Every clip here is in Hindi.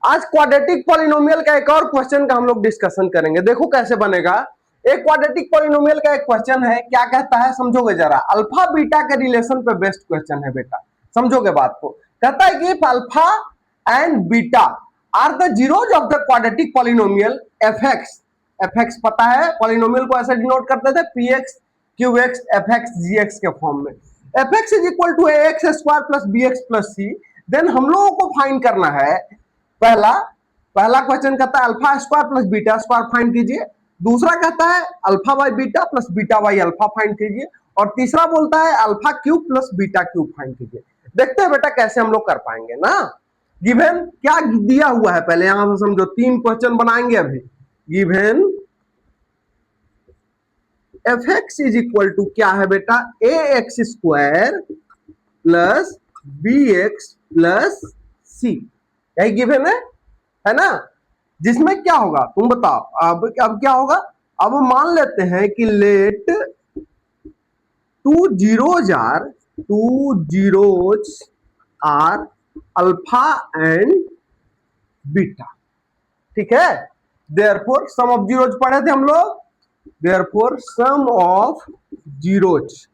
आज क्वाड्रेटिक पॉलिनोमियल का एक और क्वेश्चन का हम लोग डिस्कशन करेंगे। देखो कैसे बनेगा। एक क्वाड्रेटिक पॉलिनोमियल का एक क्वेश्चन है, क्या कहता है समझोगे जरा। अल्फा बीटा के रिलेशन पे बेस्ड क्वेश्चन है बेटा, समझोगे बात को। कहता है कि alpha and beta are the zeros of the quadratic polynomial f x. F x पता है, पॉलिनोमियल को ऐसे डिनोट करते थे p x q x f x g x के फॉर्म में। F x is equal to a x square plus b x plus c. Then हम लोगों को फाइंड करना है पहला पहला क्वेश्चन कहता है alpha square plus beta square find कीजिए। दूसरा कहता है alpha by beta plus beta by alpha find कीजिए। और तीसरा बोलता है alpha cube plus beta cube find कीजिए। देखते हैं बेटा कैसे हम लोग कर पाएंगे ना। गिवन क्या दिया हुआ है पहले यहां से समझो, तीन क्वेश्चन बनाएंगे अभी। Given f x is equal to क्या है बेटा, a x square plus b x plus c, यही गिवन है ना। जिसमें क्या होगा तुम बताओ। अब क्या होगा, अब हम मान लेते हैं कि let two zeros are alpha and beta, ठीक है। देयरफॉर सम ऑफ जीरोज पढ़े थे हम लोग। देयरफॉर सम ऑफ जीरोज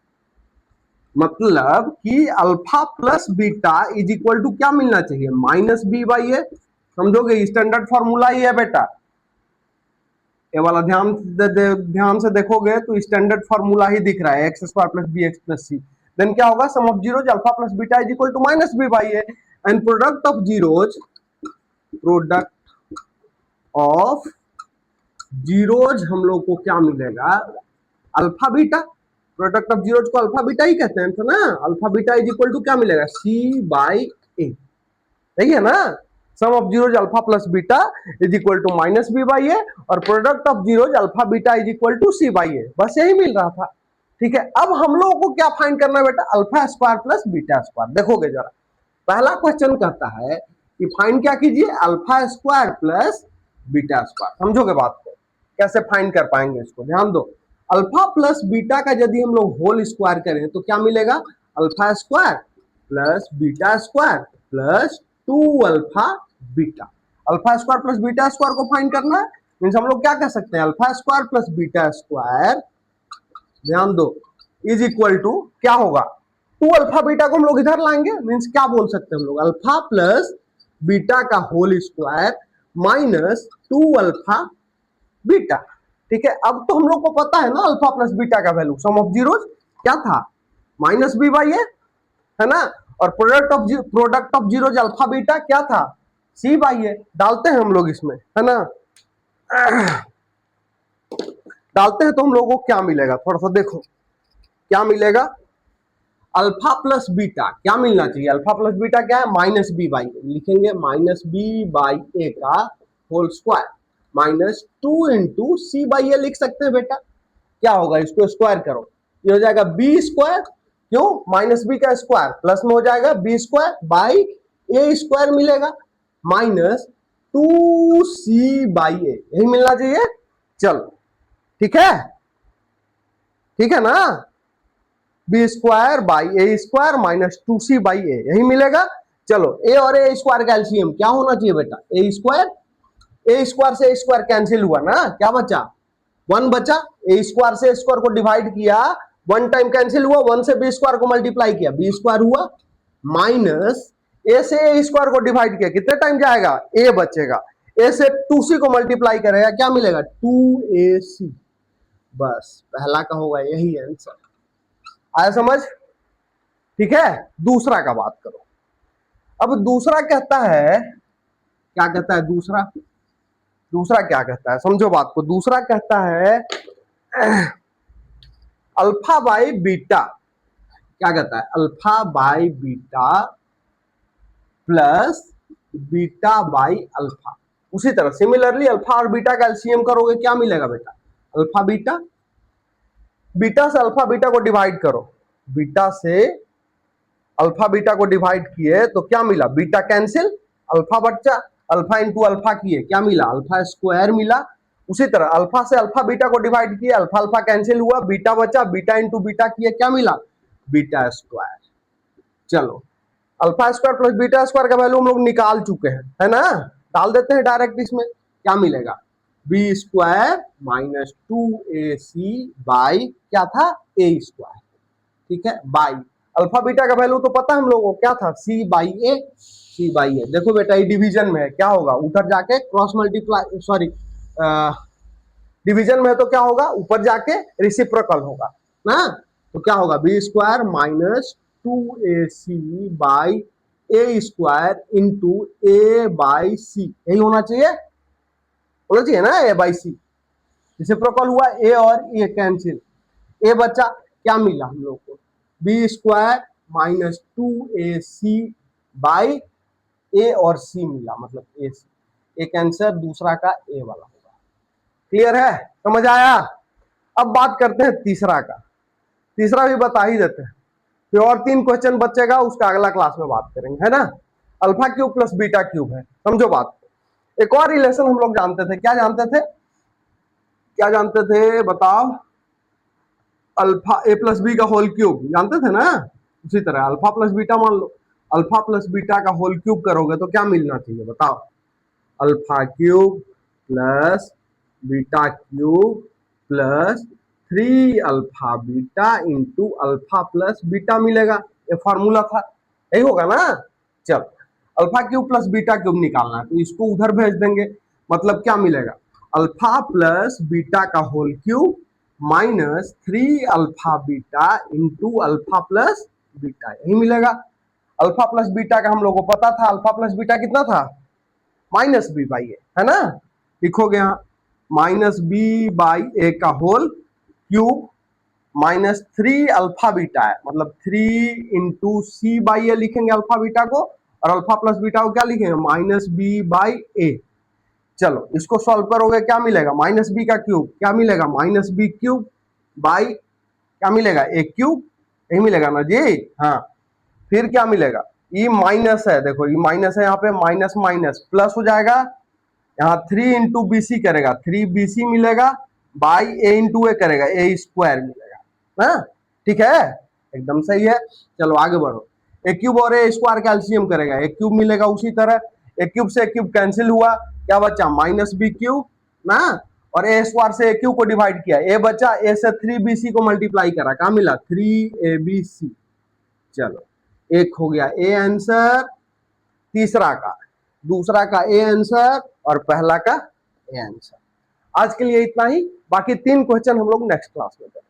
मतलब कि alpha plus beta is equal to क्या मिलना चाहिए, माइनस बी बाई ए। समझोगे, स्टैंडर्ड फॉर्मूला ही है बेटा ये वाला। ध्यान से देखोगे तो स्टैंडर्ड फॉर्मूला ही दिख रहा है, x square plus b x plus c. Then क्या होगा, sum of zeros alpha plus beta is equal to minus b by a and product of zeros हम लोग को क्या मिलेगा, alpha beta. Product of zeros को अल्फा बीटा ही कहते हैं ना। Alpha beta is equal to क्या मिलेगा, सी बाई ए, सही है ना। Sum of zeros alpha plus beta is equal to minus b by a और product of zeros alpha beta is equal to c by a, बस यही मिल रहा था, ठीक है। अब हम लोगों को क्या फाइंड करना है बेटा, alpha square plus beta square. देखोगे जरा, पहला क्वेश्चन कहता है कि फाइंड क्या कीजिए, alpha square plus beta square. समझोगे बात को, कैसे फाइंड कर पाएंगे इसको, ध्यान दो। अल्फा प्लस बीटा का यदि हम लोग होल स्क्वायर करें तो क्या मिलेगा, alpha square plus beta square plus 2 alpha beta. Alpha square plus beta square को फाइंड करना है, मींस हम लोग क्या कह सकते हैं, alpha square plus beta square, ध्यान दो, इज इक्वल टू क्या होगा, 2 अल्फा बीटा को हम लोग इधर लाएंगे, मींस क्या बोल सकते हैं हम लोग, अल्फा प्लस बीटा का whole square minus 2 alpha beta, ठीक है। अब तो हम लोग को पता है ना अल्फा प्लस बीटा का वैल्यू, सम ऑफ जीरोज क्या था, माइनस बी बाई ए, है ना। और product of zeros alpha beta क्या था, सी बाई ए। डालते हैं हम लोग इसमें, है ना। डालते हैं तो हम लोगों को क्या मिलेगा, थोड़ा सा देखो क्या मिलेगा। अल्फा प्लस बीटा क्या मिलना चाहिए, अल्फा प्लस बीटा क्या है, माइनस बी बाई ए। लिखेंगे माइनस बी बाई ए का whole square minus 2 into c by a लिख सकते हैं बेटा। क्या होगा, इसको स्क्वायर करो, ये हो जाएगा बी स्क्वायर, क्यों, माइनस बी का स्क्वायर प्लस में हो जाएगा b square by a square मिलेगा माइनस 2c बाई ए, यही मिलना चाहिए। चलो ठीक है, ठीक है ना। B square by a square minus 2c by a, यही मिलेगा। चलो ए और ए स्क्वायर का एलसीएम क्या होना चाहिए बेटा, ए स्क्वायर से ए स्क्वायर कैंसिल हुआ ना, क्या बचा, 1 बचा। ए स्क्वायर से स्क्वायर को डिवाइड किया, 1 टाइम कैंसिल हुआ, 1 से बी स्क्वायर को मल्टीप्लाई किया, बी स्क्वायर हुआ माइनस ए से ए स्क्वायर को डिवाइड किया, कितने टाइम जाएगा, ए बचेगा। ए से 2c को मल्टीप्लाई करेगा, क्या मिलेगा, 2ac। बस पहला का होगा यही आंसर, आया समझ, ठीक है। दूसरा का बात करो। अब दूसरा कहता है, क्या कहता है दूसरा क्या कहता है, समझो बात को। दूसरा कहता है अल्फा बाई बीटा, क्या कहता है, alpha by beta plus beta by alpha. उसी तरह सिमिलरली अल्फा और बीटा का एलसीएम करोगे, क्या मिलेगा बेटा, अल्फा बीटा, बीटा से अल्फा बीटा को डिवाइड करो, बीटा से अल्फा बीटा को डिवाइड किए तो क्या मिला, बीटा कैंसिल, अल्फा बच्चा, अल्फा इंटू अल्फा किए क्या मिला, अल्फा स्क्वायर मिला। उसी तरह अल्फा से अल्फा बीटा को डिवाइड किए, अल्फा अल्फा कैंसिल हुआ, बीटा बचा, बीटा इंटू बीटा किए क्या मिला, बीटा स्क्वायर। चलो alpha square plus beta square का वैल्यू हम लोग निकाल चुके हैं, है ना। डाल देते हैं डायरेक्ट इसमें, क्या मिलेगा, B square minus 2ac by क्या था, ए स्क्वायर, ठीक है, बाई अल्फा बीटा का वैल्यू तो पता है हम लोगों को क्या था, सी बाई ए, सी बाई ए। देखो बेटा ये डिवीजन में है, क्या होगा, उधर जाके क्रॉस मल्टीप्लाई, सॉरी डिवीजन में है तो क्या होगा, ऊपर जाके रिसिप्रोकल होगा ना, तो क्या होगा, b square minus 2ac by a square into a by c, यही होना चाहिए ना, ए बाई सी। रिसिप्रोकल हुआ, ए और ए कैंसिल, ए बचा, क्या मिला हम लोग को, b square minus 2ac by a और सी मिला, मतलब ए सी, एक आंसर दूसरा का ए वाला होगा। क्लियर है, समझ आया। अब बात करते हैं तीसरा का, तीसरा भी बता ही देते हैं, फिर और 3 क्वेश्चन बचेगा, उसका अगला क्लास में बात करेंगे, है ना। Alpha cube plus beta cube है, समझो बात। एक और रिलेशन हम लोग जानते थे, क्या जानते थे, क्या जानते थे बताओ, अल्फा ए प्लस बी का होल क्यूब जानते थे ना, उसी तरह अल्फा प्लस बीटा, मान लो अल्फा प्लस बीटा का होल क्यूब करोगे तो क्या मिलना चाहिए बताओ, alpha cube plus beta cube plus 3 alpha beta into alpha plus beta मिलेगा, ये फॉर्मूला था, यही होगा ना। चल alpha cube plus beta cube निकालना है तो इसको उधर भेज देंगे, मतलब क्या मिलेगा, अल्फा प्लस बीटा का whole cube minus 3 alpha beta into alpha plus beta, यही मिलेगा। अल्फा प्लस बीटा का हम लोग को पता था, अल्फा प्लस बीटा कितना था, माइनस बी बाई ए, है ना, लिखोगे यहाँ माइनस बी बाई ए का whole cube minus 3 alpha beta है, मतलब 3 इंटू सी बाई ए लिखेंगे अल्फा बीटा को, और अल्फा प्लस बीटा को क्या लिखेंगे, माइनस बी बाई ए। चलो इसको सॉल्व करोगे क्या मिलेगा, माइनस बी का क्यूब क्या मिलेगा, माइनस बी क्यूब बाई क्या मिलेगा, ए क्यूब, यही मिलेगा ना जी, हाँ। फिर क्या मिलेगा, ये माइनस है, देखो ये माइनस है, यहाँ पे माइनस माइनस प्लस हो जाएगा, यहाँ 3 इंटू बी सी करेगा, 3bc मिलेगा, बाई ए इंटू ए करेगा, ए स्क्वायर मिलेगा ना, ठीक है, एकदम सही है। चलो आगे बढ़ो, ए क्यूब और ए स्क्वायर का एलसीएम करेगा, ए क्यूब मिलेगा, उसी तरह ए क्यूब से ए क्यूब कैंसिल हुआ, क्या बचा, माइनस बी क्यूब ना, और ए स्क्वायर से ए क्यूब को डिवाइड किया, ए बचा, ए से 3bc को मल्टीप्लाई करा, क्या मिला, 3abc। चलो एक हो गया ए आंसर, तीसरा का, दूसरा का ए आंसर, और पहला का ए आंसर। आज के लिए इतना ही, बाकी 3 क्वेश्चन हम लोग नेक्स्ट क्लास में करेंगे।